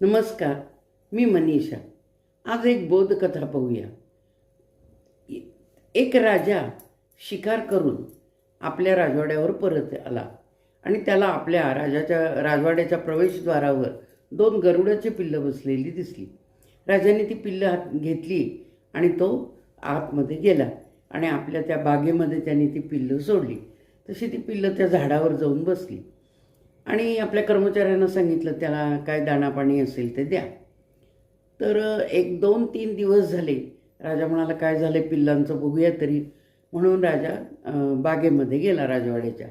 नमस्कार, मी मनीषा. आज एक बोधकथा पाहूया. एक राजा शिकार करून आपल्या राजवाड्यावर परत आला आणि त्याला आपल्या राजवाड्याच्या प्रवेशद्वारावर 2 गरुडाची पिल्लं बसलेली दिसली. राजाने ती पिल्लं घेतली आणि तो आतमध्ये गेला आणि आपल्या त्या बागेमध्ये त्याने ती पिल्लं सोडली. तशी ती पिल्लं त्या झाडावर जाऊन बसली आणि आपल्या कर्मचाऱ्यांना सांगितलं त्याला काय दाणापाणी असेल ते द्या. तर 1, 2, 3 दिवस झाले. राजा म्हणाला काय झालं पिल्लांचं बघूया तरी, म्हणून राजा बागेमध्ये गेला राजवाड्याच्या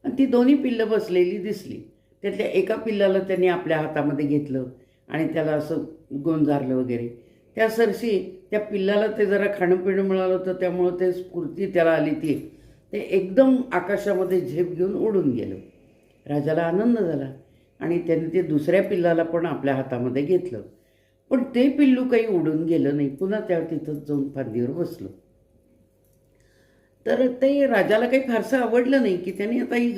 आणि ती दोन्ही पिल्लं बसलेली दिसली. त्यातल्या एका पिल्लाला त्यांनी आपल्या हातामध्ये घेतलं आणि त्याला असं गोंजारलं वगैरे. त्या सरशी त्या पिल्लाला ते जरा खाणंपिणं मिळालं होतं, त्यामुळं ते स्फूर्ती त्याला आली ते एकदम आकाशामध्ये झेप घेऊन उडून गेलं. राजाला आनंद झाला आणि त्याने ते दुसऱ्या पिल्लाला पण आपल्या हातामध्ये घेतलं. पण ते पिल्लू काही उडून गेलं नाही, पुन्हा त्या तिथंच जाऊन फांदीवर बसलं. तर ते राजाला काही फारसं आवडलं नाही की त्याने आता ही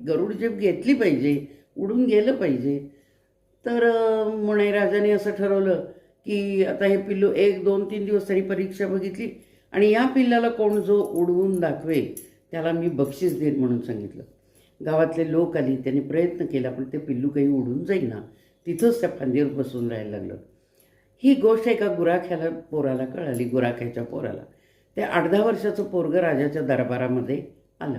गरुड झेप घेतली पाहिजे, उडून गेलं पाहिजे. तर म्हणे राजाने असं ठरवलं की आता हे पिल्लू 1, 2, 3 दिवस तरी परीक्षा बघितली आणि या पिल्लाला कोण जो उडवून दाखवेल त्याला मी बक्षीस देईन म्हणून सांगितलं. गावातले लोक आली, त्यांनी प्रयत्न केला पण ते पिल्लू काही उडून जाईना, तिथंच त्या फांदीवर बसून राहायला लागलं. ही गोष्ट एका पोराला कळाली, गुराख्याच्या पोराला. ते 8-10 वर्षाचं पोरगं राजाच्या दरबारामध्ये आलं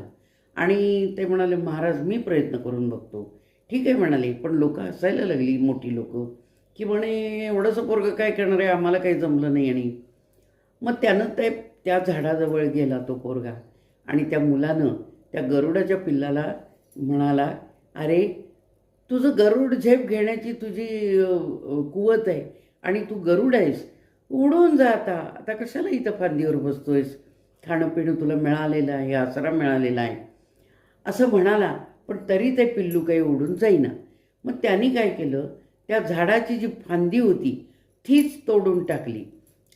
आणि ते म्हणाले महाराज मी प्रयत्न करून बघतो. ठीक आहे म्हणाले, पण लोक हसायला लागली, मोठी लोक, की म्हणे एवढंसं पोरगं काय करणार आहे, आम्हाला काही जमलं नाही. आणि मग त्यानं त्या झाडाजवळ गेला तो पोरगा आणि त्या मुलानं त्या गरुडाच्या पिल्लाला म्हणाला, अरे तुझं गरुड झेप घेण्याची तुझी कुवत आहे आणि तू गरुड आहेस, उडून जा आता कशाला इथं फांदीवर बसतोयस, खाणं पिणं तुला मिळालेलं आहे, आसरा मिळालेला आहे असं म्हणाला. पण तरी ते पिल्लू काही उडून जाईना. मग त्यांनी काय केलं, त्या झाडाची जी फांदी होती तीच तोडून टाकली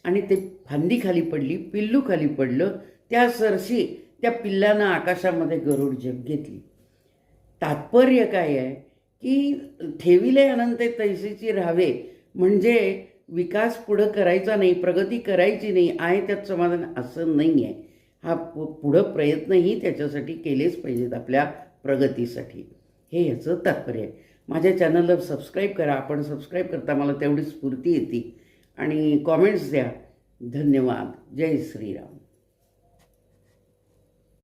आणि ते फांदी खाली पडली, पिल्लू खाली पडलं. त्या सरशी त्या पिल्लानं आकाशामध्ये गरुड झेप घेतली. तात्पर्य काय आहे की ठेविले अनंत तैसीची राहावे, म्हणजे विकास पुढं करायचा नाही, प्रगती करायची नाही, आहे त्यात समाधान असं नाही आहे. हा पुढं प्रयत्नही त्याच्यासाठी केलेच पाहिजेत आपल्या प्रगतीसाठी, हे याचं तात्पर्य आहे. माझ्या चॅनलला सबस्क्राईब करा. आपण सबस्क्राईब करता मला तेवढी स्फूर्ती येते आणि कॉमेंट्स द्या. धन्यवाद. जय श्रीराम.